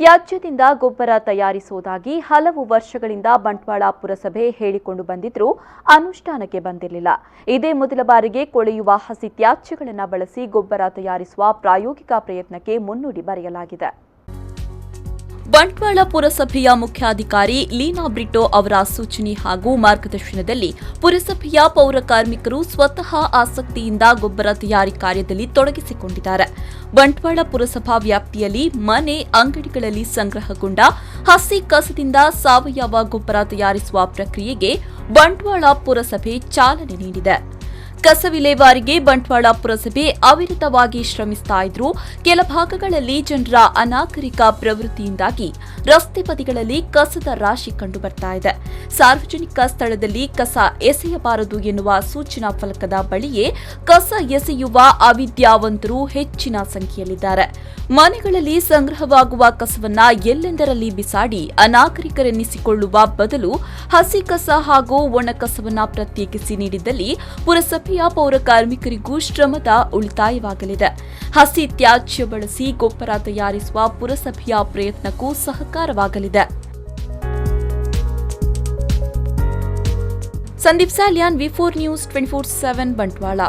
ತ್ಯಾಜ್ಯದಿಂದ ಗೊಬ್ಬರ ತಯಾರಿಸುವುದಾಗಿ ಹಲವು ವರ್ಷಗಳಿಂದ ಬಂಟ್ವಾಳ ಪುರಸಭೆ ಹೇಳಿಕೊಂಡು ಬಂದಿದ್ರೂ ಅನುಷ್ಠಾನಕ್ಕೆ ಬಂದಿರಲಿಲ್ಲ. ಇದೇ ಮೊದಲ ಬಾರಿಗೆ ಕೊಳೆಯುವ ಹಸಿ ತ್ಯಾಜ್ಯಗಳನ್ನು ಬಳಸಿ ಗೊಬ್ಬರ ತಯಾರಿಸುವ ಪ್ರಾಯೋಗಿಕ ಪ್ರಯತ್ನಕ್ಕೆ ಮುನ್ನುಡಿ ಬರೆಯಲಾಗಿದೆ. ಬಂಟ್ವಾಳ ಪುರಸಭೆಯ ಮುಖ್ಯಾಧಿಕಾರಿ ಲೀನಾ ಬ್ರಿಟೋ ಅವರ ಸೂಚನೆ ಹಾಗೂ ಮಾರ್ಗದರ್ಶನದಲ್ಲಿ ಪುರಸಭೆಯ ಪೌರ ಕಾರ್ಮಿಕರು ಸ್ವತಃ ಆಸಕ್ತಿಯಿಂದ ಗೊಬ್ಬರ ತಯಾರಿ ಕಾರ್ಯದಲ್ಲಿ ತೊಡಗಿಸಿಕೊಂಡಿದ್ದಾರೆ. ಬಂಟ್ವಾಳ ಪುರಸಭಾ ವ್ಯಾಪ್ತಿಯಲ್ಲಿ ಮನೆ, ಅಂಗಡಿಗಳಲ್ಲಿ ಸಂಗ್ರಹಗೊಂಡ ಹಸಿ ಕಸದಿಂದ ಸಾವಯವ ಗೊಬ್ಬರ ತಯಾರಿಸುವ ಪ್ರಕ್ರಿಯೆಗೆ ಬಂಟ್ವಾಳ ಪುರಸಭೆ ಚಾಲನೆ ನೀಡಿದೆ. ಕಸ ವಿಲೇವಾರಿಗೆ ಬಂಟ್ವಾಳ ಪುರಸಭೆ ಅವಿರತವಾಗಿ ಶ್ರಮಿಸ್ತಾ ಇದ್ರೂ ಕೆಲ ಭಾಗಗಳಲ್ಲಿ ಜನರ ಅನಾಗರಿಕ ಪ್ರವೃತ್ತಿಯಿಂದಾಗಿ ರಸ್ತೆ ಬದಿಗಳಲ್ಲಿ ಕಸದ ರಾಶಿ ಕಂಡುಬರ್ತಾ ಇದೆ. ಸಾರ್ವಜನಿಕ ಸ್ಥಳದಲ್ಲಿ ಕಸ ಎಸೆಯಬಾರದು ಎನ್ನುವ ಸೂಚನಾ ಫಲಕದ ಬಳಿಯೇ ಕಸ ಎಸೆಯುವ ಅವಿದ್ಯಾವಂತರು ಹೆಚ್ಚಿನ ಸಂಖ್ಯೆಯಲ್ಲಿದ್ದಾರೆ. ಮನೆಗಳಲ್ಲಿ ಸಂಗ್ರಹವಾಗುವ ಕಸವನ್ನ ಎಲ್ಲೆಂದರಲ್ಲಿ ಬಿಸಾಡಿ ಅನಾಗರಿಕರೆನ್ನಿಸಿಕೊಳ್ಳುವ ಬದಲು ಹಸಿ ಕಸ ಹಾಗೂ ಒಣ ಕಸವನ್ನ ಪ್ರತ್ಯೇಕಿಸಿ ನೀಡಿದ್ದಲ್ಲಿ ಪುರಸಭೆಯ ಪೌರ ಕಾರ್ಮಿಕರಿಗೂ ಶ್ರಮದ ಉಳಿತಾಯವಾಗಲಿದೆ. ಹಸಿ ತ್ಯಾಜ್ಯ ಬಳಸಿ ಗೊಬ್ಬರ ತಯಾರಿಸುವ ಪುರಸಭೆಯ ಪ್ರಯತ್ನಕ್ಕೂ ಸಹಕಾರವಾಗಲಿದೆ. ಸಂದೀಪ್ ಸಾಲ್ಯಾನ್, ವಿ4 ನ್ಯೂಸ್ 24/7 ಬಂಟ್ವಾಳ.